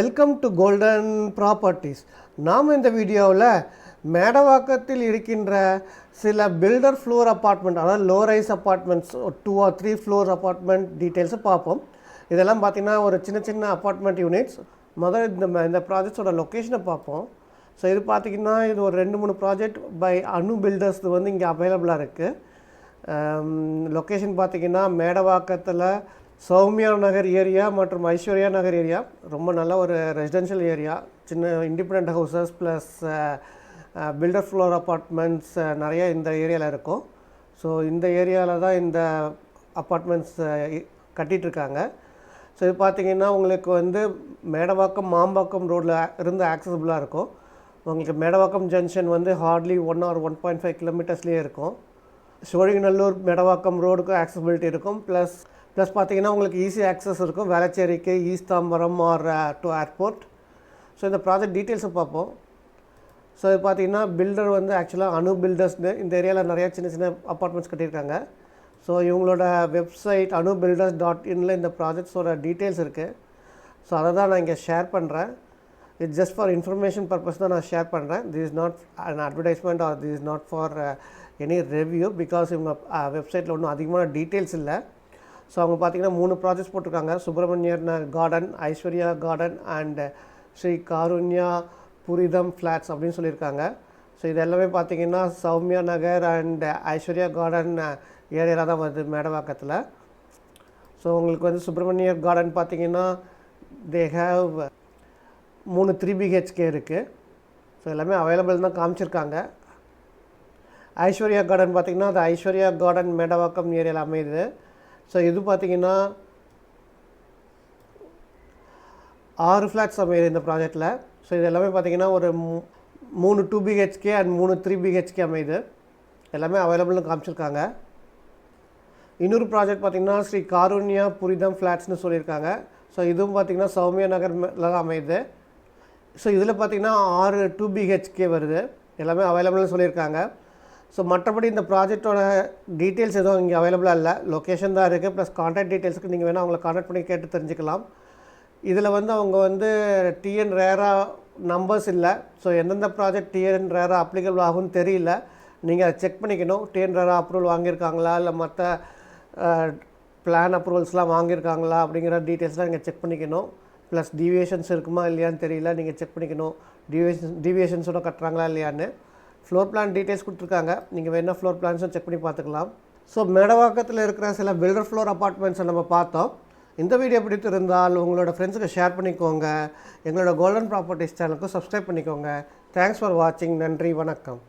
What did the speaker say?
Welcome to golden properties. நாம் இந்த வீடியோவில் மேடவாக்கத்தில் இருக்கின்ற சில பில்டர் ஃப்ளோர் அப்பார்ட்மெண்ட், அதாவது low rice apartments, 2 or 3 floor apartment டீட்டெயில்ஸை பார்ப்போம். இதெல்லாம் பார்த்திங்கன்னா ஒரு சின்ன சின்ன அப்பார்ட்மெண்ட் யூனிட்ஸ். முதல்ல இந்த ப்ராஜெக்ட்ஸோட லொக்கேஷனை பார்ப்போம். ஸோ இது பார்த்திங்கன்னா இது ஒரு 2-3 ப்ராஜெக்ட் பை அனு பில்டர்ஸ் வந்து இங்கே அவைலபிளாக இருக்குது. லொக்கேஷன் பார்த்திங்கன்னா மேடவாக்கத்தில் சௌமியா நகர் ஏரியா மற்றும் ஐஸ்வர்யா நகர் ஏரியா ரொம்ப நல்ல ஒரு ரெசிடென்ஷியல் ஏரியா. சின்ன independent houses plus builder floor apartments நிறைய இந்த ஏரியாவில் இருக்கும். ஸோ இந்த ஏரியாவில் தான் இந்த அப்பார்ட்மெண்ட்ஸ் கட்டிகிட்ருக்காங்க. ஸோ இது பார்த்திங்கன்னா உங்களுக்கு வந்து மேடவாக்கம் மாம்பாக்கம் ரோட்டில் இருந்து ஆக்சசபிளாக இருக்கும். உங்களுக்கு மேடவாக்கம் ஜங்ஷன் வந்து ஹார்ட்லி 1 or 1.5 கிலோமீட்டர்ஸ்லேயே இருக்கும். ஷோலிங்கநல்லூர் மேடவாக்கம் ரோடுக்கு ஆக்சசிபிலிட்டி இருக்கும். ப்ளஸ் பார்த்திங்கன்னா உங்களுக்கு ஈஸி ஆக்சஸ் இருக்கும் வேளச்சேரிக்கு, east Tambaram or to airport. So இந்த ப்ராஜெக்ட் டீட்டெயில்ஸை பார்ப்போம். ஸோ இது பார்த்திங்கன்னா பில்டர் வந்து ஆக்சுவலாக அனு பில்டர்ஸ்னு இந்த ஏரியாவில் நிறையா சின்ன சின்ன அப்பார்ட்மெண்ட்ஸ் கட்டியிருக்காங்க. ஸோ இவங்களோட வெப்சைட் anubuilders.inல இந்த ப்ராஜெக்ட்ஸோட டீட்டெயில்ஸ் இருக்குது. ஸோ அதை தான் நான் இங்கே ஷேர் பண்ணுறேன். It's just for information purpose தான் நான் ஷேர் பண்ணுறேன். This is not an advertisement R this is not for any review, because இவங்க வெப்சைட்டில் ஒன்றும் அதிகமான டீட்டெயில்ஸ் இல்லை. ஸோ அவங்க பார்த்திங்கன்னா 3 ப்ராஜெக்ட்ஸ் போட்டிருக்காங்க. Subramaniya garden, Aishwarya garden and Sri Karunya புரிதம் ஃப்ளாட்ஸ் அப்படின்னு சொல்லியிருக்காங்க. ஸோ இது எல்லாமே பார்த்திங்கன்னா சௌமியா நகர் அண்ட் ஐஸ்வர்யா கார்டன் ஏரியாவில் தான் வருது மேடவாக்கத்தில். ஸோ உங்களுக்கு வந்து சுப்பிரமணிய கார்டன் பார்த்திங்கன்னா தே ஹேவ் 3 3 BHK இருக்குது. ஸோ எல்லாமே அவைலபிள் தான் காமிச்சிருக்காங்க. ஐஸ்வர்யா கார்டன் பார்த்திங்கன்னா அது ஐஸ்வர்யா கார்டன் மேடவாக்கம் ஏரியாவில் அமையுது. ஸோ இது பார்த்திங்கன்னா 6 ஃப்ளாட்ஸ் அமையுது இந்த ப்ராஜெக்டில். ஸோ இது எல்லாமே பார்த்திங்கன்னா ஒரு 3 2 BHK அண்ட் 3 3 BHK அமையுது. எல்லாமே அவைலபிள்னு காமிச்சிருக்காங்க. இன்னொரு ப்ராஜெக்ட் பார்த்திங்கன்னா ஸ்ரீ காருண்யா புரிதம் ஃப்ளாட்ஸ்னு சொல்லியிருக்காங்க. ஸோ இதுவும் பார்த்திங்கன்னா சௌமியா நகரில் தான் அமையுது. ஸோ இதில் பார்த்திங்கன்னா 6 2 BHK வருது. எல்லாமே அவைலபிள்னு சொல்லியிருக்காங்க. ஸோ மற்றபடி இந்த ப்ராஜெக்டோட டீட்டெயில்ஸ் எதுவும் இங்கே அவைலபிளாக இல்லை. லொக்கேஷன் தான் இருக்குது. ப்ளஸ் கான்டாக்ட் டீட்டெயில்ஸுக்கு நீங்கள் வேணால் அவங்களை கான்டாக்ட் பண்ணி கேட்டு தெரிஞ்சுக்கலாம். இதில் வந்து அவங்க வந்து டிஎன் ரேராக நம்பர்ஸ் இல்லை. ஸோ எந்தெந்த ப்ராஜெக்ட் டிஎன் ரேராக அப்ளிகபிள் ஆகும்னு தெரியல. நீங்கள் அதை செக் பண்ணிக்கணும். டிஎன் ரேரா அப்ரூவல் வாங்கியிருக்காங்களா, இல்லை மற்ற பிளான் அப்ரூவல்ஸ்லாம் வாங்கியிருக்காங்களா அப்படிங்கிற டீட்டெயில்ஸ்லாம் நீங்கள் செக் பண்ணிக்கணும். ப்ளஸ் டீவியேஷன்ஸ் இருக்குமா இல்லையான்னு தெரியல, நீங்கள் செக் பண்ணிக்கணும். டீவியேஷன்ஸோட கட்டுறாங்களா இல்லையான்னு. ஃப்ளோர் பிளான் டீட்டெயில்ஸ் கொடுத்துருக்காங்க. நீங்கள் வேணால் ஃப்ளோர் பிளான்ஸும் செக் பண்ணி பார்த்துக்கலாம். ஸோ மேடவாக்கத்தில் இருக்கிற சில பில்டர் ஃப்ளோர் அப்பார்ட்மெண்ட்ஸை நம்ம பார்த்தோம். இந்த வீடியோ பிடித்திருந்தால் உங்களோட ஃப்ரெண்ட்ஸுக்கு ஷேர் பண்ணிக்கோங்க. எங்களோட கோல்டன் ப்ராப்பர்ட்டிஸ் சேனலுக்கு சப்ஸ்கிரைப் பண்ணிக்கோங்க. தேங்க்ஸ் ஃபார் வாட்சிங். நன்றி, வணக்கம்.